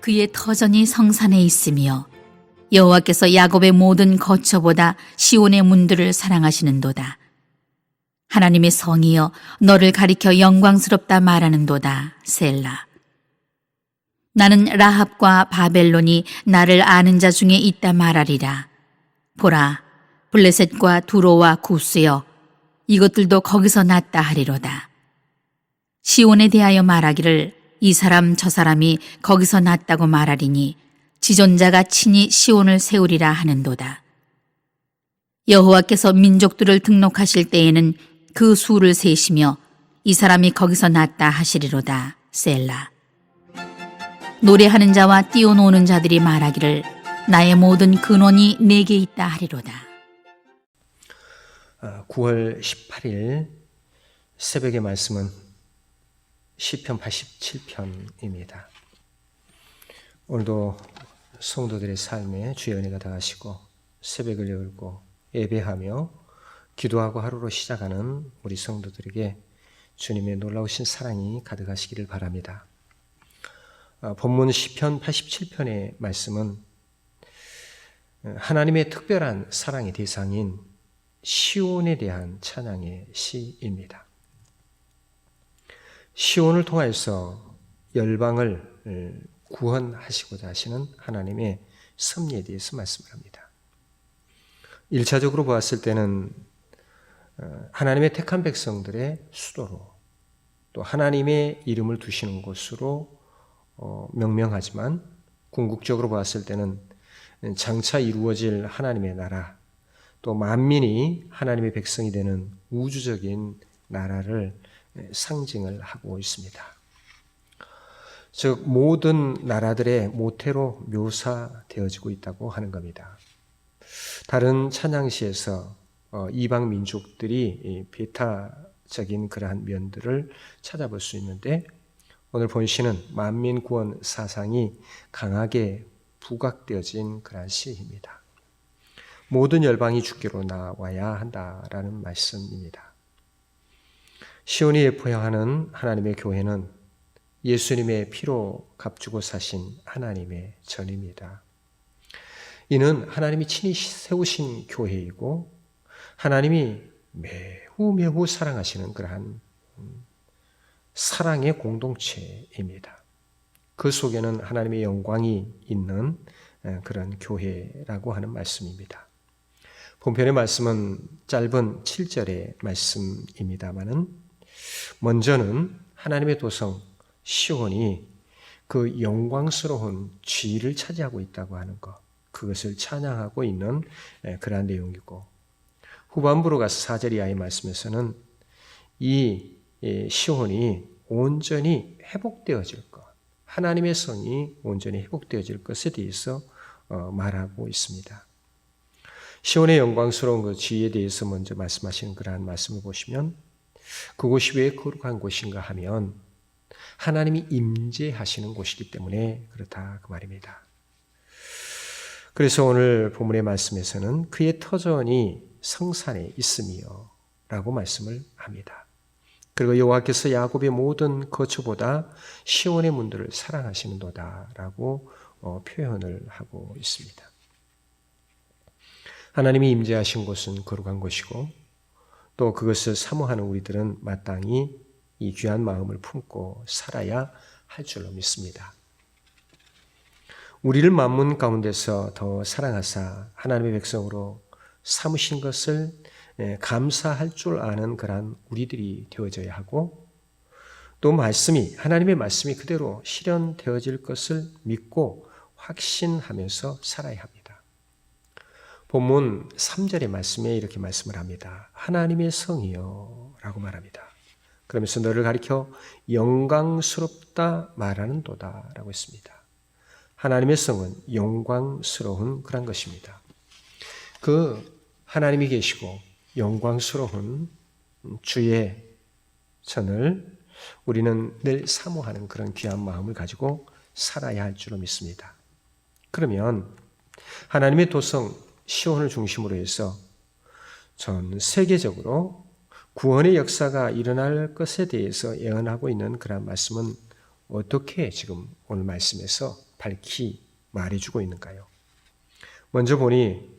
그의 터전이 성산에 있으며 여호와께서 야곱의 모든 거처보다 시온의 문들을 사랑하시는도다. 하나님의 성이여 너를 가리켜 영광스럽다 말하는도다. 셀라. 나는 라합과 바벨론이 나를 아는 자 중에 있다 말하리라. 보라, 블레셋과 두로와 구스여 이것들도 거기서 났다 하리로다. 시온에 대하여 말하기를 이 사람 저 사람이 거기서 났다고 말하리니 지존자가 친히 시온을 세우리라 하는도다. 여호와께서 민족들을 등록하실 때에는 그 수를 세시며 이 사람이 거기서 났다 하시리로다. 셀라. 노래하는 자와 뛰어노는 자들이 말하기를 나의 모든 근원이 내게 있다 하리로다. 9월 18일 새벽의 말씀은 시편 87편입니다. 오늘도 성도들의 삶에 주의 은혜가 다하시고 새벽을 열고 예배하며 기도하고 하루로 시작하는 우리 성도들에게 주님의 놀라우신 사랑이 가득하시기를 바랍니다. 본문 시편 87편의 말씀은 하나님의 특별한 사랑의 대상인 시온에 대한 찬양의 시입니다. 시온을 통하여서 열방을 구원하시고자 하시는 하나님의 섭리에 대해서 말씀을 합니다. 1차적으로 보았을 때는 하나님의 택한 백성들의 수도로 또 하나님의 이름을 두시는 곳으로 명명하지만 궁극적으로 보았을 때는 장차 이루어질 하나님의 나라 또 만민이 하나님의 백성이 되는 우주적인 나라를 상징을 하고 있습니다. 즉 모든 나라들의 모태로 묘사되어지고 있다고 하는 겁니다. 다른 찬양시에서 이방 민족들이 배타적인 그러한 면들을 찾아볼 수 있는데 오늘 본시는 만민 구원 사상이 강하게 부각되어진 그러한 시입니다. 모든 열방이 주께로 나와야 한다라는 말씀입니다. 시온이 예포하는 하나님의 교회는 예수님의 피로 값주고 사신 하나님의 전입니다. 이는 하나님이 친히 세우신 교회이고 하나님이 매우 사랑하시는 그러한 사랑의 공동체입니다. 그 속에는 하나님의 영광이 있는 그런 교회라고 하는 말씀입니다. 본편의 말씀은 짧은 7절의 말씀입니다마는 먼저는 하나님의 도성 시온이 그 영광스러운 지위를 차지하고 있다고 하는 것, 그것을 찬양하고 있는 그러한 내용이고 후반부로 가서 4절 이하의 말씀에서는 이 시온이 온전히 회복되어질 것, 하나님의 성이 온전히 회복되어질 것에 대해서 말하고 있습니다. 시온의 영광스러운 그 지위에 대해서 먼저 말씀하시는 그러한 말씀을 보시면 그곳이 왜 거룩한 곳인가 하면 하나님이 임재하시는 곳이기 때문에 그렇다 그 말입니다. 그래서 오늘 본문의 말씀에서는 그의 터전이 성산에 있으며 라고 말씀을 합니다. 그리고 여호와께서 야곱의 모든 거처보다 시온의 문들을 사랑하시는도다 라고 표현을 하고 있습니다. 하나님이 임재하신 곳은 거룩한 곳이고 또 그것을 사모하는 우리들은 마땅히 이 귀한 마음을 품고 살아야 할 줄로 믿습니다. 우리를 만문 가운데서 더 사랑하사 하나님의 백성으로 삼으신 것을 감사할 줄 아는 그러한 우리들이 되어져야 하고 또 하나님의 말씀이 그대로 실현되어질 것을 믿고 확신하면서 살아야 합니다. 본문 3절의 말씀에 이렇게 말씀을 합니다. 하나님의 성이여 라고 말합니다. 그러면서 너를 가리켜 영광스럽다 말하는도다 라고 했습니다. 하나님의 성은 영광스러운 그런 것입니다. 그 하나님이 계시고 영광스러운 주의 전을 우리는 늘 사모하는 그런 귀한 마음을 가지고 살아야 할 줄로 믿습니다. 그러면 하나님의 도성 시온을 중심으로 해서 전 세계적으로 구원의 역사가 일어날 것에 대해서 예언하고 있는 그런 말씀은 어떻게 지금 오늘 말씀에서 밝히 말해주고 있는가요? 먼저 보니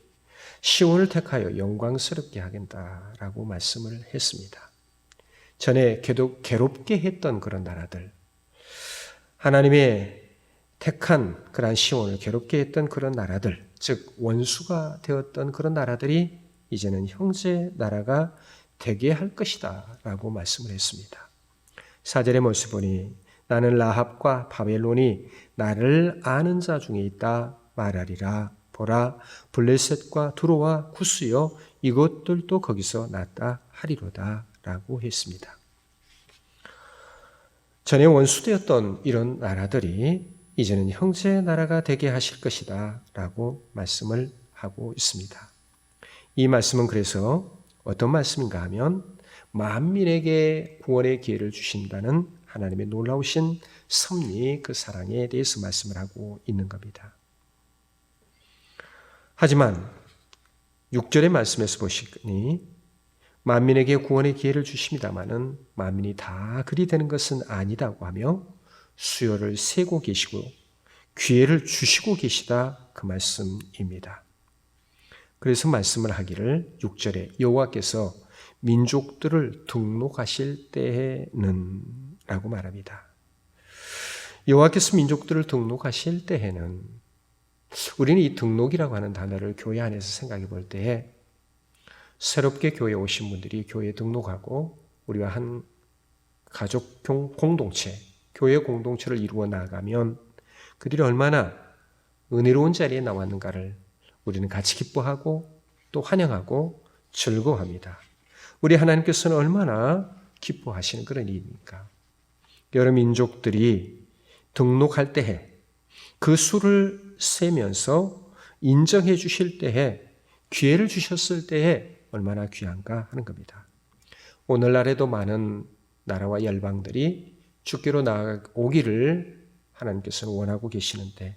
시온을 택하여 영광스럽게 하겠다라고 말씀을 했습니다. 전에 괴롭게 했던 그런 나라들, 하나님의 택한 그러한 시온을 괴롭게 했던 그런 나라들, 즉 원수가 되었던 그런 나라들이 이제는 형제 나라가 되게 할 것이다 라고 말씀을 했습니다. 4절의 모습 보니 나는 라합과 바벨론이 나를 아는 자 중에 있다 말하리라. 보라, 블레셋과 두로와 구스여 이것들도 거기서 났다 하리로다 라고 했습니다. 전에 원수되었던 이런 나라들이 이제는 형제 나라가 되게 하실 것이다 라고 말씀을 하고 있습니다. 이 말씀은 그래서 어떤 말씀인가 하면 만민에게 구원의 기회를 주신다는 하나님의 놀라우신 섭리, 그 사랑에 대해서 말씀을 하고 있는 겁니다. 하지만 6절의 말씀에서 보시니 만민에게 구원의 기회를 주십니다마는 만민이 다 그리 되는 것은 아니다고 하며 수요를 세고 계시고 기회를 주시고 계시다 그 말씀입니다. 그래서 말씀을 하기를 6절에 여호와께서 민족들을 등록하실 때에는 라고 말합니다. 여호와께서 민족들을 등록하실 때에는 우리는 이 등록이라고 하는 단어를 교회 안에서 생각해 볼 때에 새롭게 교회에 오신 분들이 교회에 등록하고 우리와 한 가족 공동체, 교회 공동체를 이루어 나가면 그들이 얼마나 은혜로운 자리에 나왔는가를 우리는 같이 기뻐하고 또 환영하고 즐거워합니다. 우리 하나님께서는 얼마나 기뻐하시는 그런 일입니까? 여러 민족들이 등록할 때에 그 수를 세면서 인정해 주실 때에 기회를 주셨을 때에 얼마나 귀한가 하는 겁니다. 오늘날에도 많은 나라와 열방들이 주께로 나아오기를 하나님께서는 원하고 계시는데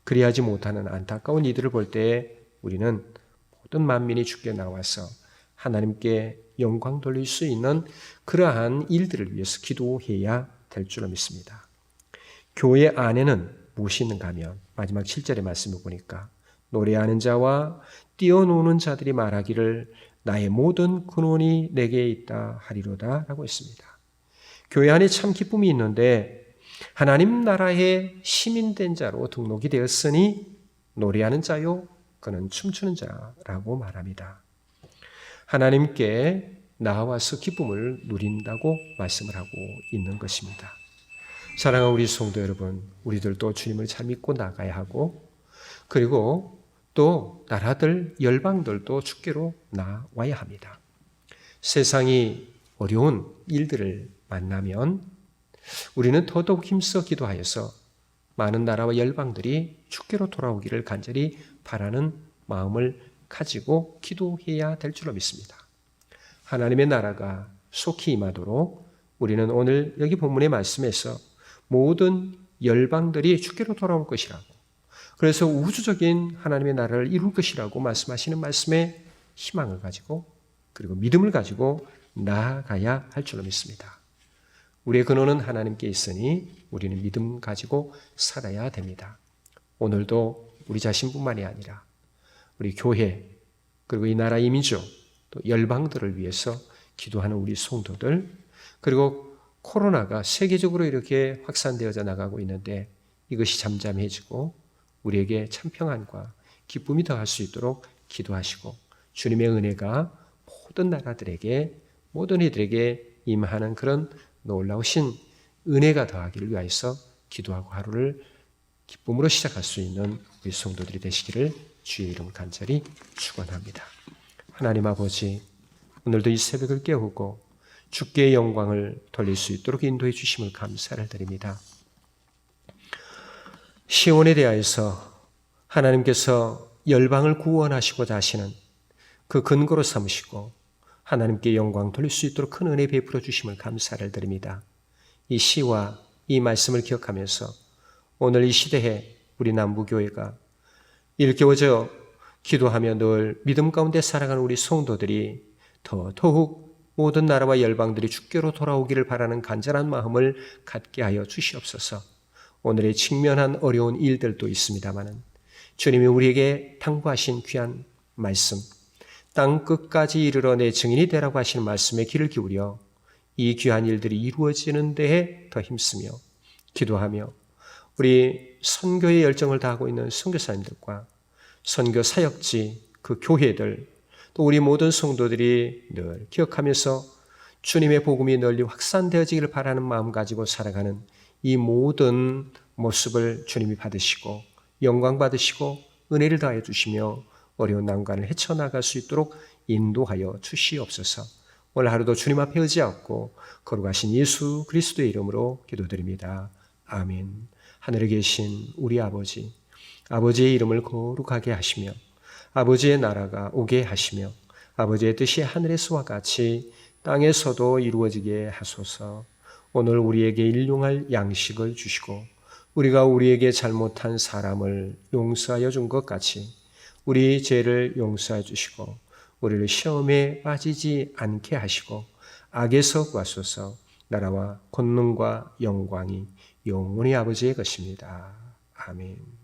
그리하지 못하는 안타까운 이들을 볼 때 우리는 모든 만민이 주께 나와서 하나님께 영광 돌릴 수 있는 그러한 일들을 위해서 기도해야 될 줄로 믿습니다. 교회 안에는 무엇이 있는가 하면 마지막 7절의 말씀을 보니까 노래하는 자와 뛰어노는 자들이 말하기를 나의 모든 근원이 내게 있다 하리로다 라고 했습니다. 교회 안에 참 기쁨이 있는데 하나님 나라의 시민된 자로 등록이 되었으니 노래하는 자요 그는 춤추는 자라고 말합니다. 하나님께 나와서 기쁨을 누린다고 말씀을 하고 있는 것입니다. 사랑하는 우리 성도 여러분, 우리들도 주님을 잘 믿고 나가야 하고 그리고 또 나라들, 열방들도 주께로 나와야 합니다. 세상이 어려운 일들을 만나면 우리는 더더욱 힘써 기도하여서 많은 나라와 열방들이 주께로 돌아오기를 간절히 바라는 마음을 가지고 기도해야 될 줄로 믿습니다. 하나님의 나라가 속히 임하도록 우리는 오늘 여기 본문의 말씀에서 모든 열방들이 주께로 돌아올 것이라고, 그래서 우주적인 하나님의 나라를 이룰 것이라고 말씀하시는 말씀에 희망을 가지고 그리고 믿음을 가지고 나아가야 할 줄로 믿습니다. 우리의 근원은 하나님께 있으니 우리는 믿음 가지고 살아야 됩니다. 오늘도 우리 자신뿐만이 아니라 우리 교회 그리고 이 나라 이민족 또 열방들을 위해서 기도하는 우리 성도들, 그리고 코로나가 세계적으로 이렇게 확산되어져 나가고 있는데 이것이 잠잠해지고 우리에게 참 평안과 기쁨이 더할 수 있도록 기도하시고 주님의 은혜가 모든 나라들에게 모든 이들에게 임하는 그런 놀라우신 은혜가 더하기를 위하여서 기도하고 하루를 기쁨으로 시작할 수 있는 우리 성도들이 되시기를 주의 이름 간절히 축원합니다. 하나님 아버지, 오늘도 이 새벽을 깨우고 주께의 영광을 돌릴 수 있도록 인도해 주심을 감사를 드립니다. 시온에 대하여서 하나님께서 열방을 구원하시고자 하시는 그 근거로 삼으시고 하나님께 영광 돌릴 수 있도록 큰 은혜 베풀어 주심을 감사를 드립니다. 이 시와 이 말씀을 기억하면서 오늘 이 시대에 우리 남부교회가 일깨워져 기도하며 늘 믿음 가운데 살아가는 우리 성도들이 더욱 모든 나라와 열방들이 주께로 돌아오기를 바라는 간절한 마음을 갖게 하여 주시옵소서. 오늘의 직면한 어려운 일들도 있습니다마는 주님이 우리에게 당부하신 귀한 말씀, 땅 끝까지 이르러 내 증인이 되라고 하시는 말씀에 귀를 기울여 이 귀한 일들이 이루어지는 데에 더 힘쓰며 기도하며 우리 선교의 열정을 다하고 있는 선교사님들과 선교 사역지, 그 교회들, 또 우리 모든 성도들이 늘 기억하면서 주님의 복음이 널리 확산되어지기를 바라는 마음 가지고 살아가는 이 모든 모습을 주님이 받으시고 영광 받으시고 은혜를 다하여 주시며 어려운 난관을 헤쳐나갈 수 있도록 인도하여 주시옵소서. 오늘 하루도 주님 앞에 의지하고 거룩하신 예수 그리스도의 이름으로 기도드립니다. 아멘. 하늘에 계신 우리 아버지, 아버지의 이름을 거룩하게 하시며 아버지의 나라가 오게 하시며 아버지의 뜻이 하늘에서와 같이 땅에서도 이루어지게 하소서. 오늘 우리에게 일용할 양식을 주시고 우리가 우리에게 잘못한 사람을 용서하여 준 것 같이 우리 죄를 용서해 주시고 우리를 시험에 빠지지 않게 하시고 악에서 구하소서. 나라와 권능과 영광이 영원히 아버지의 것입니다. 아멘.